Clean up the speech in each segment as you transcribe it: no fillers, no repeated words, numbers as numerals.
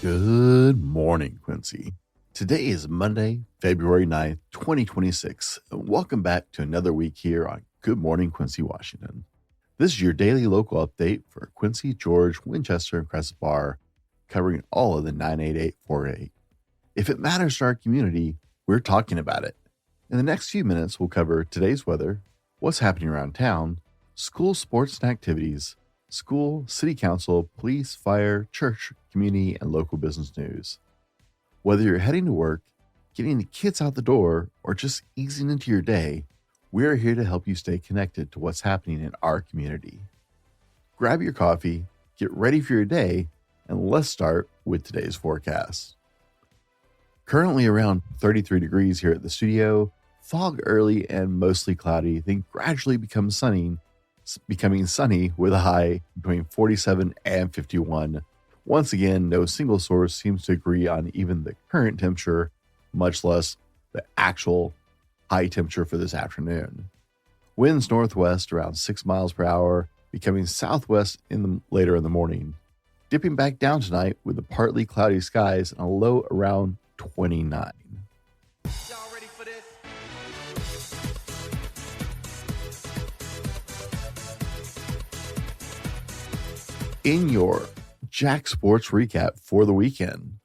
Good morning, Quincy. Today is Monday, February 9th, 2026, and welcome back to another week here on Good Morning, Quincy, Washington. This is your daily local update for Quincy, George, Winchester, and Crescent Bar, covering all of the 98848. If it matters to our community, we're talking about it. In the next few minutes, we'll cover today's weather, what's happening around town, school sports and activities, school, city council, police, fire, church, community, and local business news. Whether you're heading to work, getting the kids out the door, or just easing into your day, we're here to help you stay connected to what's happening in our community. Grab your coffee, get ready for your day, and let's start with today's forecast. Currently around 33 degrees here at the studio, fog early and mostly cloudy, then gradually becoming sunny with a high between 47 and 51. Once again, no single source seems to agree on even the current temperature, much less the actual high temperature for this afternoon. Winds northwest around 6 miles per hour, becoming southwest later in the morning. Dipping back down tonight with the partly cloudy skies and a low around 29. Y'all ready for this? In your Jack Sports recap for the weekend,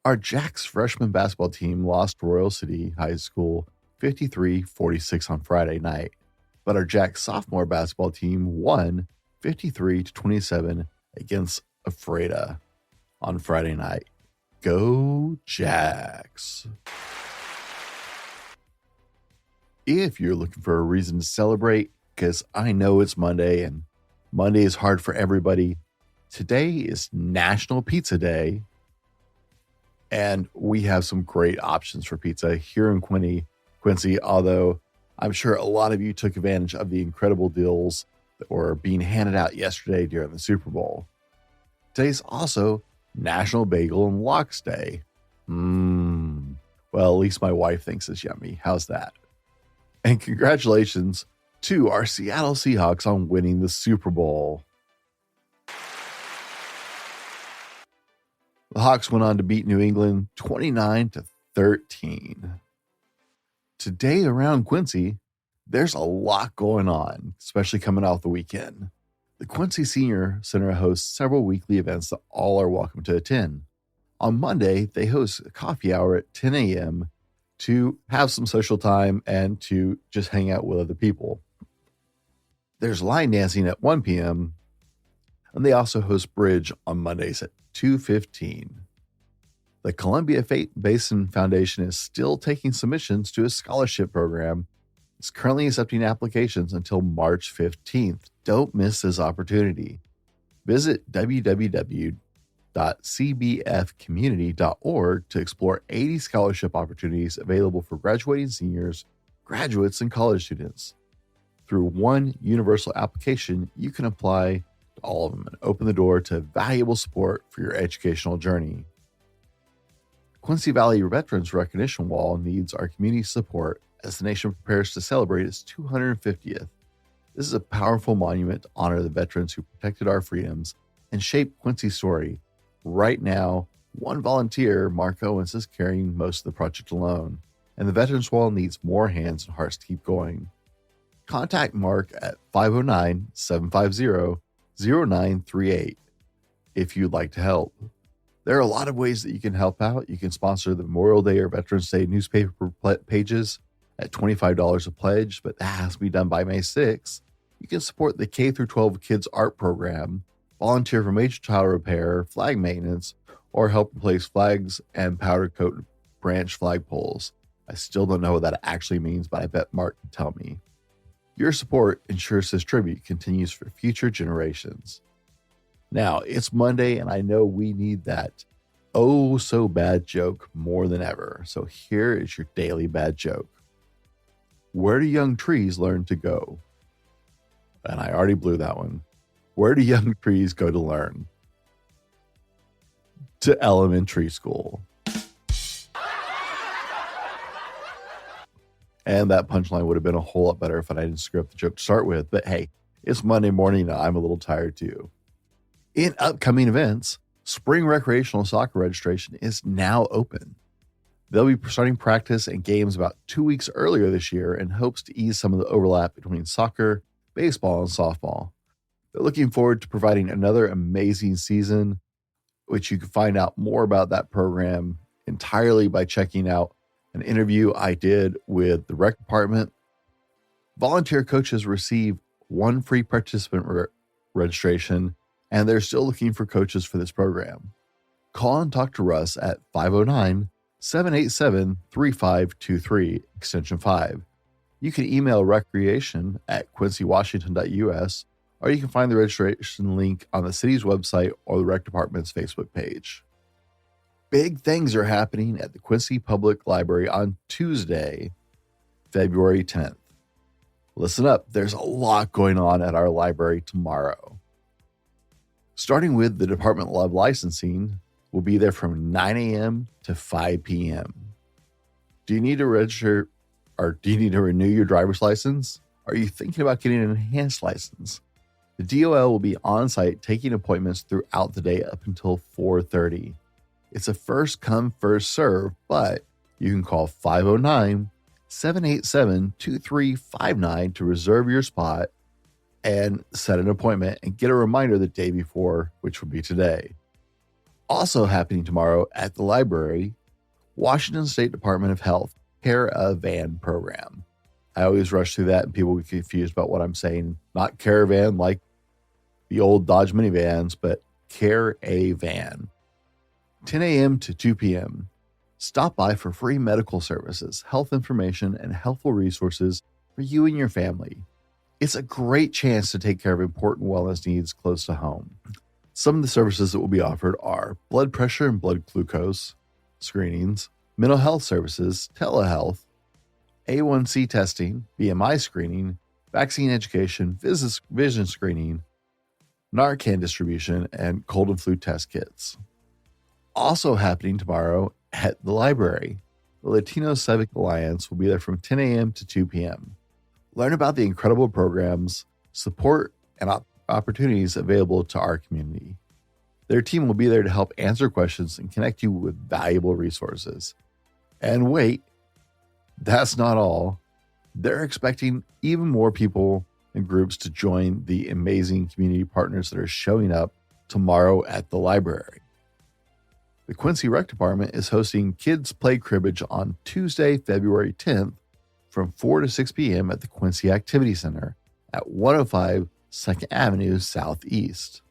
our Jack's freshman basketball team lost to Royal City High School 53-46 on Friday night, but our Jack sophomore basketball team won 53-27 against Ephrata on Friday night. Go Jacks! If you're looking for a reason to celebrate, because I know it's Monday and Monday is hard for everybody, today is National Pizza Day, and we have some great options for pizza here in Quincy, although I'm sure a lot of you took advantage of the incredible deals that were being handed out yesterday during the Super Bowl. Today's also National Bagel and Lox Day. Well, at least my wife thinks it's yummy. How's that? And congratulations to our Seattle Seahawks on winning the Super Bowl. The Hawks went on to beat New England 29-13. Today around Quincy, there's a lot going on, especially coming off the weekend. The Quincy Senior Center hosts several weekly events that all are welcome to attend. On Monday, they host a coffee hour at 10 a.m. to have some social time and to just hang out with other people. There's line dancing at 1 p.m., and they also host bridge on Mondays at 2:15. The Columbia Basin Foundation is still taking submissions to a scholarship program. It's currently accepting applications until March 15th. Don't miss this opportunity. Visit www.cbfcommunity.org to explore 80 scholarship opportunities available for graduating seniors, graduates, and college students. Through one universal application, you can apply to all of them and open the door to valuable support for your educational journey. Quincy Valley Veterans Recognition Wall needs our community support as the nation prepares to celebrate its 250th. This is a powerful monument to honor the veterans who protected our freedoms and shaped Quincy's story. Right now, one volunteer, Mark Owens, is carrying most of the project alone, and the Veterans Wall needs more hands and hearts to keep going. Contact Mark at 509-750-0938 if you'd like to help. There are a lot of ways that you can help out. You can sponsor the Memorial Day or Veterans Day newspaper pages at $25 a pledge, but that has to be done by May 6th. You can support the K-12 Kids Art Program, volunteer for major tile repair, flag maintenance, or help replace flags and powder coat branch flagpoles. I still don't know what that actually means, but I bet Mark can tell me. Your support ensures this tribute continues for future generations. Now, it's Monday, and I know we need that oh so bad joke more than ever. So here is your daily bad joke. Where do young trees learn to go? And I already blew that one. Where do young trees go to learn? To elementary school. And that punchline would have been a whole lot better if I didn't screw up the joke to start with. But hey, it's Monday morning. I'm a little tired too. In upcoming events, Spring recreational soccer registration is now open. They'll be starting practice and games about 2 weeks earlier this year in hopes to ease some of the overlap between soccer, baseball, and softball. They're looking forward to providing another amazing season, which you can find out more about that program entirely by checking out an interview I did with the rec department. Volunteer coaches receive one free participant registration, and they're still looking for coaches for this program. Call and talk to Russ at 509-787-3523, extension 5. You can email recreation@quincy.washington.us, or you can find the registration link on the city's website or the rec department's Facebook page. Big things are happening at the Quincy Public Library on Tuesday, February 10th. Listen up, there's a lot going on at our library tomorrow. Starting with the Department of Licensing, we'll be there from 9 a.m. to 5 p.m. Do you need to register or do you need to renew your driver's license? Are you thinking about getting an enhanced license? The DOL will be on site taking appointments throughout the day up until 4:30. It's a first come, first serve, but you can call 509-787-2359 to reserve your spot and set an appointment and get a reminder the day before, which will be today. Also happening tomorrow at the library, Washington State Department of Health Caravan program. I always rush through that and people get confused about what I'm saying. Not caravan like the old Dodge minivans, but Caravan. 10 a.m. to 2 p.m. Stop by for free medical services, health information, and helpful resources for you and your family. It's a great chance to take care of important wellness needs close to home. Some of the services that will be offered are blood pressure and blood glucose screenings, mental health services, telehealth, A1C testing, BMI screening, vaccine education, vision screening, Narcan distribution, and cold and flu test kits. Also happening tomorrow at the library, the Latino Civic Alliance will be there from 10 a.m. to 2 p.m. Learn about the incredible programs, support, and opportunities available to our community. Their team will be there to help answer questions and connect you with valuable resources. And wait, that's not all. They're expecting even more people and groups to join the amazing community partners that are showing up tomorrow at the library. The Quincy Rec Department is hosting Kids Play Cribbage on Tuesday, February 10th from 4 to 6 p.m. at the Quincy Activity Center at 105 2nd Avenue Southeast.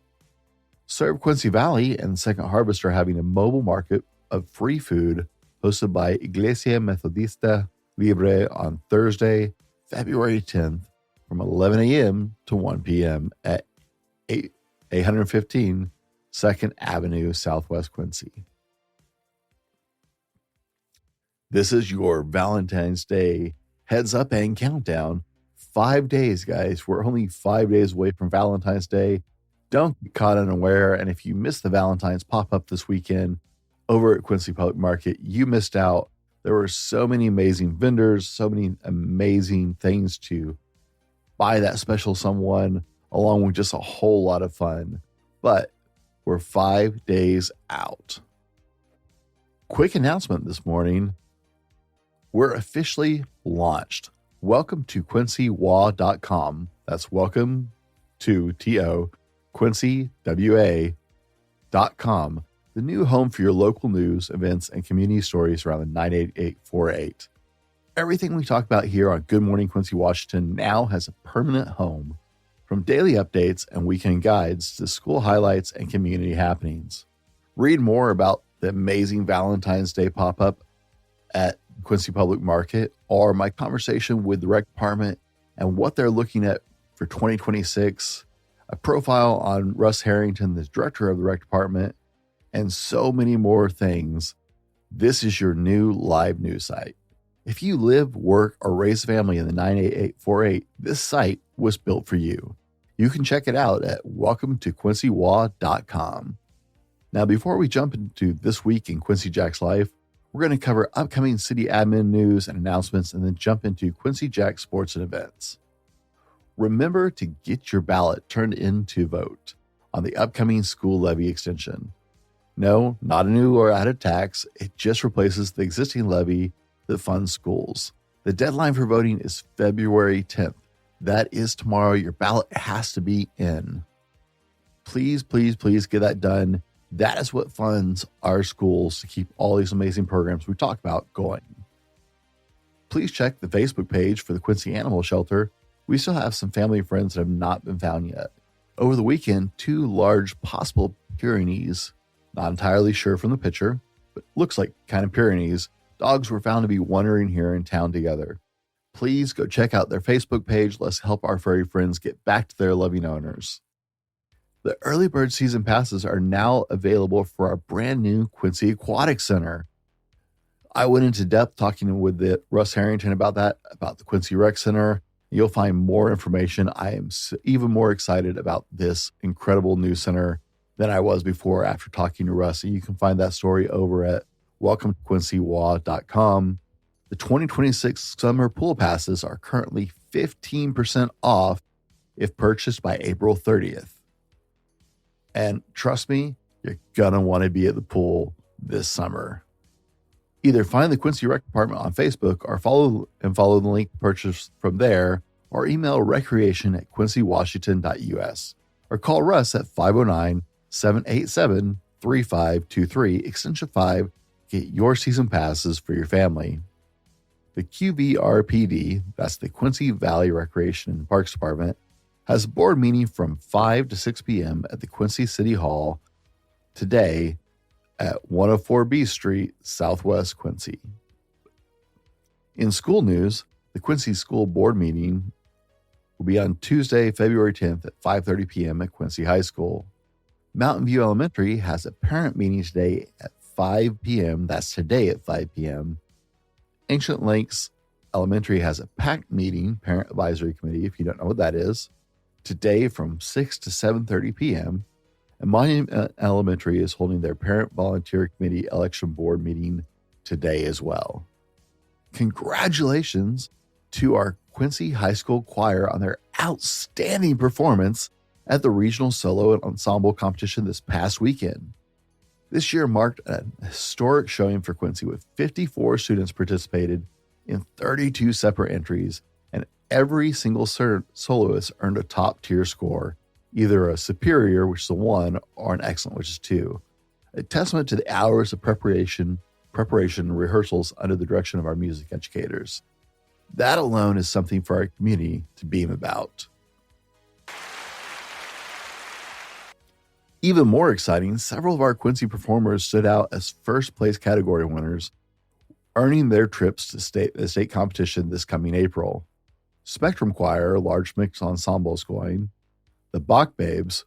Serve Quincy Valley and Second Harvest are having a mobile market of free food hosted by Iglesia Metodista Libre on Thursday, February 10th from 11 a.m. to 1 p.m. at 815 2nd Avenue Southwest Quincy. This is your Valentine's Day heads up and countdown. 5 days, guys. We're only 5 days away from Valentine's Day. Don't get caught unaware. And if you missed the Valentine's pop-up this weekend over at Quincy Public Market, you missed out. There were so many amazing vendors, so many amazing things to buy that special someone, along with just a whole lot of fun. But we're 5 days out. Quick announcement this morning. We're officially launched. Welcome to QuincyWA.com. That's welcome to T-O, Quincy, W-A.com. The new home for your local news, events, and community stories around the 98848. Everything we talk about here on Good Morning Quincy, Washington now has a permanent home. From daily updates and weekend guides to school highlights and community happenings. Read more about the amazing Valentine's Day pop-up at Quincy Public Market or my conversation with the rec department and what they're looking at for 2026, a profile on Russ Harrington, the director of the rec department, and so many more things. This is your new live news site. If you live, work, or raise a family in the 98848, this site was built for you. You can check it out at welcometoQuincyWA.com. Now, before we jump into this week in Quincy Jack's life, we're going to cover upcoming city admin news and announcements and then jump into Quincy Jack sports and events. Remember to get your ballot turned in to vote on the upcoming school levy extension. No, not a new or added tax. It just replaces the existing levy that funds schools. The deadline for voting is February 10th. That is tomorrow. Your ballot has to be in. Please, please, please get that done. That is what funds our schools to keep all these amazing programs we talk about going. Please check the Facebook page for the Quincy Animal Shelter. We still have some family and friends that have not been found yet. Over the weekend, 2 large possible Pyrenees, not entirely sure from the picture, but looks like kind of Pyrenees, dogs were found to be wandering here in town together. Please go check out their Facebook page. Let's help our furry friends get back to their loving owners. The early bird season passes are now available for our brand new Quincy Aquatic Center. I went into depth talking with Russ Harrington about that, about the Quincy Rec Center. You'll find more information. I am even more excited about this incredible new center than I was before after talking to Russ. And you can find that story over at welcometoquincywa.com. The 2026 summer pool passes are currently 15% off if purchased by April 30th. And trust me, you're gonna want to be at the pool this summer. Either find the Quincy Rec Department on Facebook or follow the link to purchase from there, or email recreation@quincy.washington.us, or call Russ at 509-787-3523, extension 5, get your season passes for your family. The QVRPD, that's the Quincy Valley Recreation and Parks Department, has a board meeting from 5 to 6 p.m. at the Quincy City Hall today at 104 B Street, Southwest Quincy. In school news, the Quincy School Board meeting will be on Tuesday, February 10th at 5:30 p.m. at Quincy High School. Mountain View Elementary has a parent meeting today at 5 p.m. That's today at 5 p.m. Ancient Lakes Elementary has a PAC meeting, Parent Advisory Committee, if you don't know what that is, today from 6 to 7:30 p.m. And Monument Elementary is holding their Parent Volunteer Committee Election Board meeting today as well. Congratulations to our Quincy High School Choir on their outstanding performance at the Regional Solo and Ensemble competition this past weekend. This year marked a historic showing for Quincy with 54 students participated in 32 separate entries, and every single soloist earned a top-tier score, either a superior, which is a 1, or an excellent, which is 2. A testament to the hours of preparation and rehearsals under the direction of our music educators. That alone is something for our community to beam about. Even more exciting, several of our Quincy performers stood out as first place category winners, earning their trips to the state competition this coming April. Spectrum Choir, large mixed ensemble is going. The Bach Babes,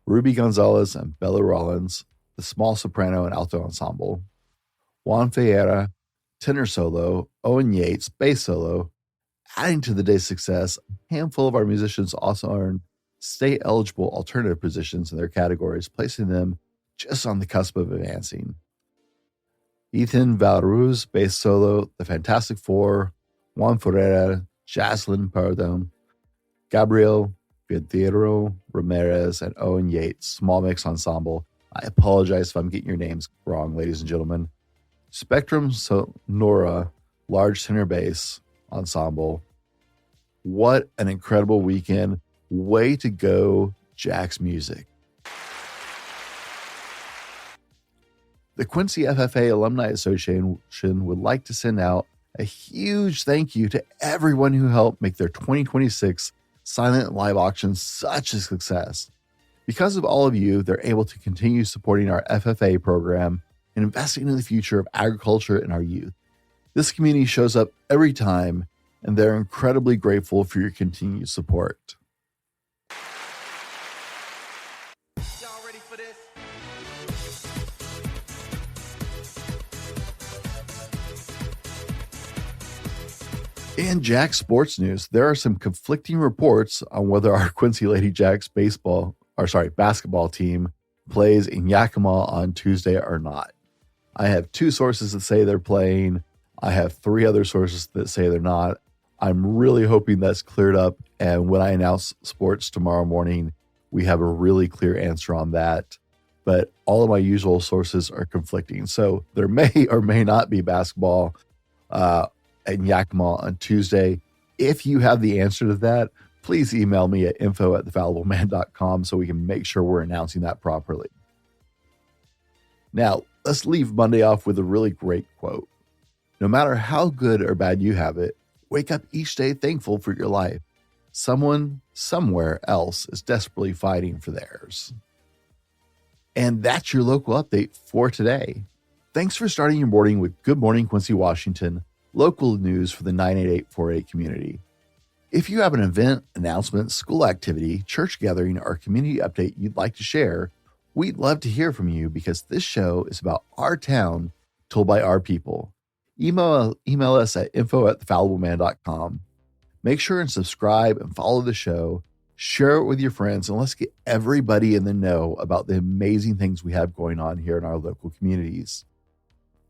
Ruby Gonzalez and Bella Rollins, the small soprano and alto ensemble. Juan Ferreira, tenor solo. Owen Yates, bass solo. Adding to the day's success, a handful of our musicians also earned state-eligible alternative positions in their categories, placing them just on the cusp of advancing. Ethan Valruz, bass solo. The Fantastic Four, Juan Ferreira, Jaslyn Pardon, Gabriel Pedro Ramirez, and Owen Yates, small mix ensemble. I apologize if I'm getting your names wrong, ladies and gentlemen. Spectrum Sonora, large tenor bass ensemble. What an incredible weekend. Way to go, Jack's Music. The Quincy FFA Alumni Association would like to send out a huge thank you to everyone who helped make their 2026 silent live auction such a success. Because of all of you, they're able to continue supporting our FFA program and investing in the future of agriculture and our youth. This community shows up every time, and they're incredibly grateful for your continued support. Y'all ready for this? In Jack's sports news, there are some conflicting reports on whether our Quincy Lady Jacks basketball team plays in Yakima on Tuesday or not. I have 2 sources that say they're playing. I have 3 other sources that say they're not. I'm really hoping that's cleared up, and when I announce sports tomorrow morning, we have a really clear answer on that. but all of my usual sources are conflicting. So there may or may not be basketball in Yakima on Tuesday. If you have the answer to that, please email me at info@thefallibleman.com so we can make sure we're announcing that properly. Now, let's leave Monday off with a really great quote. No matter how good or bad you have it, wake up each day thankful for your life. Someone, somewhere else is desperately fighting for theirs. And that's your local update for today. Thanks for starting your morning with Good Morning Quincy, Washington, local news for the 98848 community. If you have an event, announcement, school activity, church gathering, or community update you'd like to share, we'd love to hear from you because this show is about our town told by our people. Email us at info@thefallibleman.com. Make sure and subscribe and follow the show, share it with your friends, and let's get everybody in the know about the amazing things we have going on here in our local communities.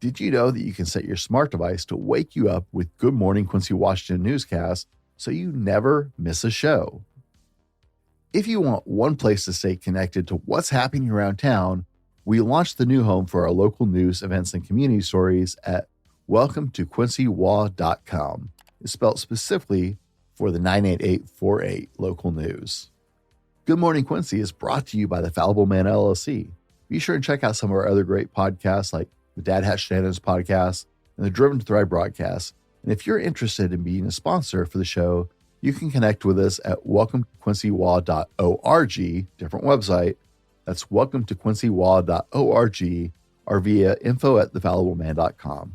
Did you know that you can set your smart device to wake you up with Good Morning Quincy, Washington newscasts so you never miss a show? If you want one place to stay connected to what's happening around town, we launched the new home for our local news, events, and community stories at welcometoquincywa.com. It's spelled specifically for the 98848 local news. Good Morning Quincy is brought to you by the Fallible Man LLC. Be sure and check out some of our other great podcasts like the Dad Hat Shenanigans podcast and the Driven to Thrive broadcast. And if you're interested in being a sponsor for the show, you can connect with us at welcometoquincywa.org, different website. That's welcometoquincywa.org or via info@thefallibleman.com.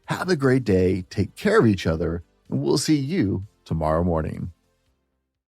Have a great day, take care of each other, and we'll see you tomorrow morning.